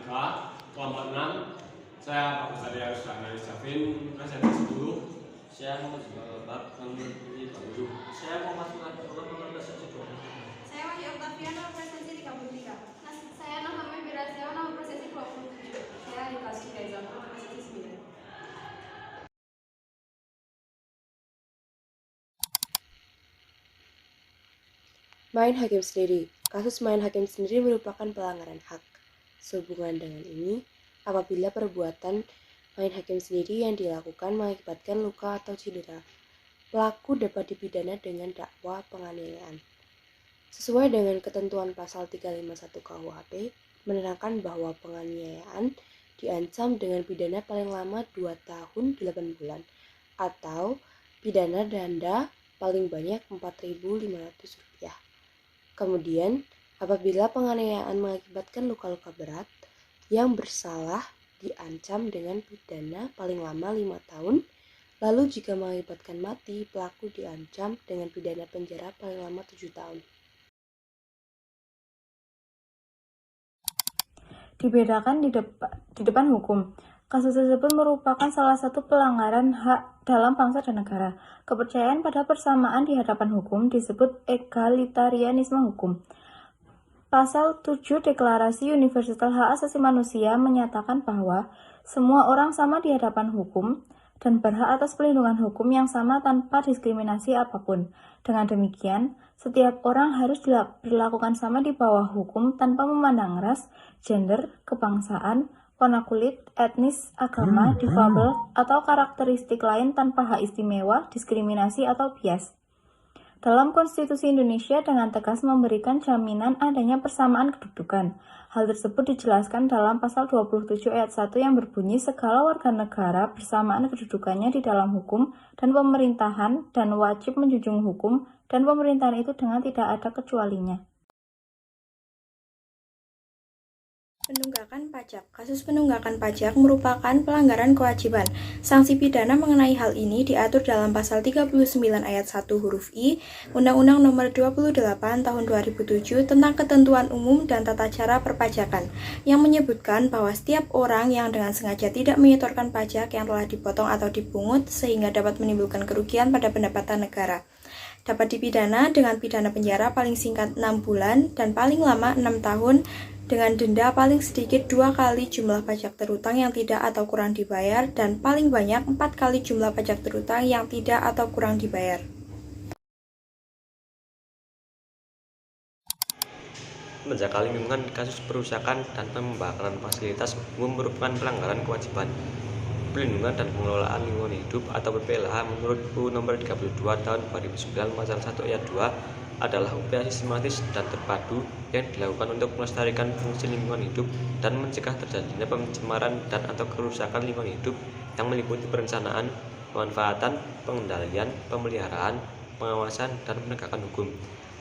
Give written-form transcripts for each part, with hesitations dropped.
Matematika kelompok 6. Saya Pak Ustadz Yarus Analis Jafin, presentasi dulu. Saya Muhammad Bab nomor 50. Saya Muhammad Abdullah nomor presentasi 20. Saya Wahyu Oktaviano presentasi 33. Saya Muhammad Birasio nomor presentasi 27. Saya Dikasih Reza presentasi 9. Main hakim sendiri. Kasus main hakim sendiri merupakan pelanggaran hak. Sehubungan dengan ini, apabila perbuatan main hakim sendiri yang dilakukan mengakibatkan luka atau cedera, pelaku dapat dipidana dengan dakwa penganiayaan. Sesuai dengan ketentuan pasal 351 KUHP, menerangkan bahwa penganiayaan diancam dengan pidana paling lama 2 tahun 8 bulan atau pidana denda paling banyak Rp4.500. Kemudian, apabila penganiayaan mengakibatkan luka-luka berat, yang bersalah diancam dengan pidana paling lama 5 tahun, lalu jika mengakibatkan mati, pelaku diancam dengan pidana penjara paling lama 7 tahun. Dibedakan di depan hukum. Kasus tersebut merupakan salah satu pelanggaran hak dalam bangsa dan negara. Kepercayaan pada persamaan di hadapan hukum disebut egalitarianisme hukum. Pasal 7 Deklarasi Universal Hak Asasi Manusia menyatakan bahwa semua orang sama di hadapan hukum dan berhak atas perlindungan hukum yang sama tanpa diskriminasi apapun. Dengan demikian, setiap orang harus dilakukan sama di bawah hukum tanpa memandang ras, gender, kebangsaan, warna kulit, etnis, agama, difabel, atau karakteristik lain tanpa hak istimewa, diskriminasi, atau bias. Dalam Konstitusi Indonesia dengan tegas memberikan jaminan adanya persamaan kedudukan. Hal tersebut dijelaskan dalam pasal 27 ayat 1 yang berbunyi segala warga negara bersamaan kedudukannya di dalam hukum dan pemerintahan dan wajib menjunjung hukum dan pemerintahan itu dengan tidak ada kecualinya. Penunggakan pajak. Kasus penunggakan pajak merupakan pelanggaran kewajiban. Sanksi pidana mengenai hal ini diatur dalam pasal 39 ayat 1 huruf I Undang-Undang Nomor 28 Tahun 2007 tentang Ketentuan Umum dan Tata Cara Perpajakan yang menyebutkan bahwa setiap orang yang dengan sengaja tidak menyetorkan pajak yang telah dipotong atau dipungut sehingga dapat menimbulkan kerugian pada pendapatan negara dapat dipidana dengan pidana penjara paling singkat 6 bulan dan paling lama 6 tahun dengan denda paling sedikit 2 kali jumlah pajak terutang yang tidak atau kurang dibayar dan paling banyak 4 kali jumlah pajak terutang yang tidak atau kurang dibayar. Menjaga lingkungan. Kasus perusakan dan pembakaran fasilitas umum merupakan pelanggaran kewajiban pelindungan dan pengelolaan lingkungan hidup atau PPLH menurut UU Nomor 32 Tahun 2009 Pasal 1 Ayat 2 adalah upaya sistematis dan terpadu yang dilakukan untuk melestarikan fungsi lingkungan hidup dan mencegah terjadinya pencemaran dan atau kerusakan lingkungan hidup yang meliputi perencanaan, pemanfaatan, pengendalian, pemeliharaan, pengawasan, dan penegakan hukum.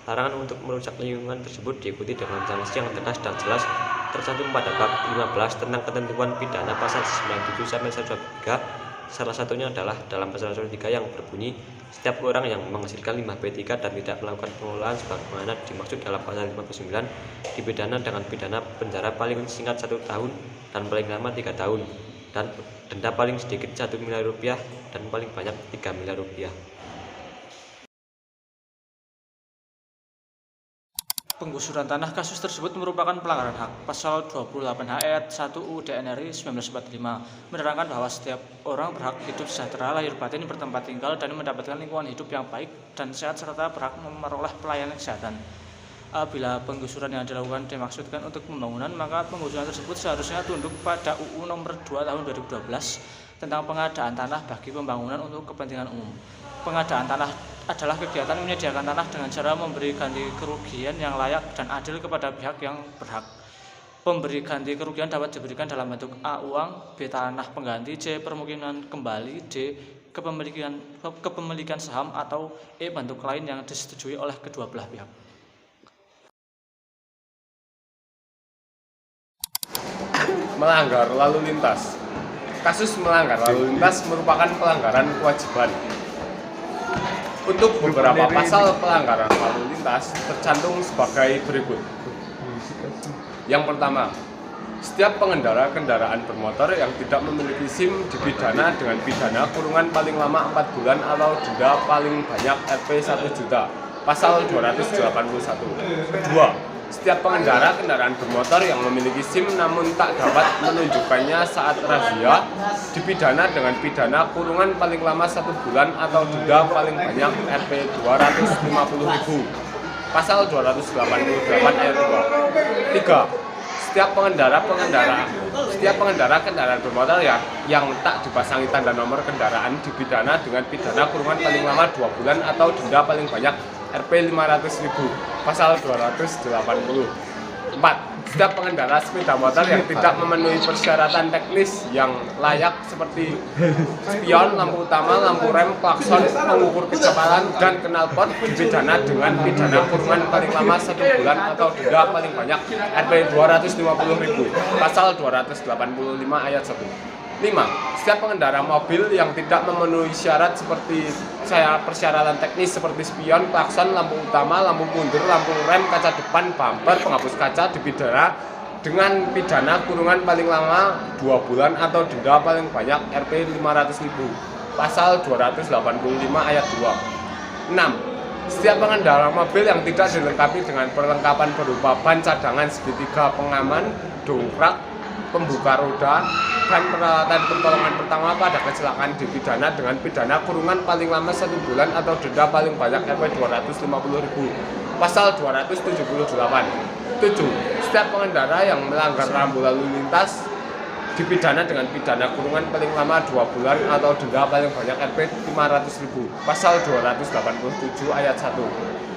Larangan untuk merusak lingkungan tersebut diikuti dengan sanksi yang tegas dan jelas tercantum pada bab 15 tentang ketentuan pidana pasal 97 sampai 123. Salah satunya adalah dalam pasal 123 yang berbunyi setiap orang yang menghasilkan limbah B3 dan tidak melakukan pengelolaan sebagaimana dimaksud dalam pasal 59 dipidana dengan pidana penjara paling singkat 1 tahun dan paling lama 3 tahun dan denda paling sedikit Rp1 miliar dan paling banyak Rp3 miliar. Penggusuran tanah. Kasus tersebut merupakan pelanggaran hak. Pasal 28H ayat 1 UUD NRI 1945 menerangkan bahwa setiap orang berhak hidup sejahtera lahir batin bertempat tinggal dan mendapatkan lingkungan hidup yang baik dan sehat serta berhak memperoleh pelayanan kesehatan. Apabila penggusuran yang dilakukan dimaksudkan untuk pembangunan, maka penggusuran tersebut seharusnya tunduk pada UU Nomor 2 Tahun 2012 tentang pengadaan tanah bagi pembangunan untuk kepentingan umum. Pengadaan tanah adalah kegiatan menyediakan tanah dengan cara memberi ganti kerugian yang layak dan adil kepada pihak yang berhak. Pemberi ganti kerugian dapat diberikan dalam bentuk A. Uang, B. Tanah pengganti, C. Permukiman kembali, D. Kepemilikan saham, atau E. Bentuk lain yang disetujui oleh kedua belah pihak. Melanggar lalu lintas. Kasus melanggar lalu lintas merupakan pelanggaran kewajiban. Untuk beberapa pasal pelanggaran lalu lintas tercantum sebagai berikut. Yang pertama, Setiap pengendara kendaraan bermotor yang tidak memiliki SIM dipidana dengan pidana kurungan paling lama 4 bulan atau denda paling banyak Rp 1 juta. Pasal 281. Kedua, setiap pengendara kendaraan bermotor yang memiliki SIM namun tak dapat menunjukkannya saat razia dipidana dengan pidana kurungan paling lama 1 bulan atau denda paling banyak Rp 250.000. Pasal 288 ayat 2. 3. Setiap pengendara kendaraan bermotor yang tak dipasangi tanda nomor kendaraan dipidana dengan pidana kurungan paling lama 2 bulan atau denda paling banyak Rp 500.000. Pasal 280. 4. Setiap pengendara sepeda motor yang tidak memenuhi persyaratan teknis yang layak seperti spion, lampu utama, lampu rem, klakson, pengukur kecepatan, dan knalpot dipidana dengan pidana kurungan paling lama 1 bulan atau denda paling banyak Rp 250.000. Pasal 285 ayat 1. 5. Setiap pengendara mobil yang tidak memenuhi syarat seperti persyaratan teknis seperti spion, klakson, lampu utama, lampu mundur, lampu rem, kaca depan, bumper, penghapus kaca dipidana dengan pidana kurungan paling lama 2 bulan atau denda paling banyak Rp 500.000. Pasal 285 ayat 2. 6. Setiap pengendara mobil yang tidak dilengkapi dengan perlengkapan berupa ban cadangan segitiga pengaman, dongkrak, pembuka roda, dan peralatan pertolongan pertama pada kecelakaan dipidana dengan pidana kurungan paling lama 1 bulan atau denda paling banyak Rp 250.000. Pasal 278. 7. Setiap pengendara yang melanggar rambu lalu lintas dipidana dengan pidana kurungan paling lama 2 bulan atau denda paling banyak Rp 500.000. Pasal 287 ayat 1.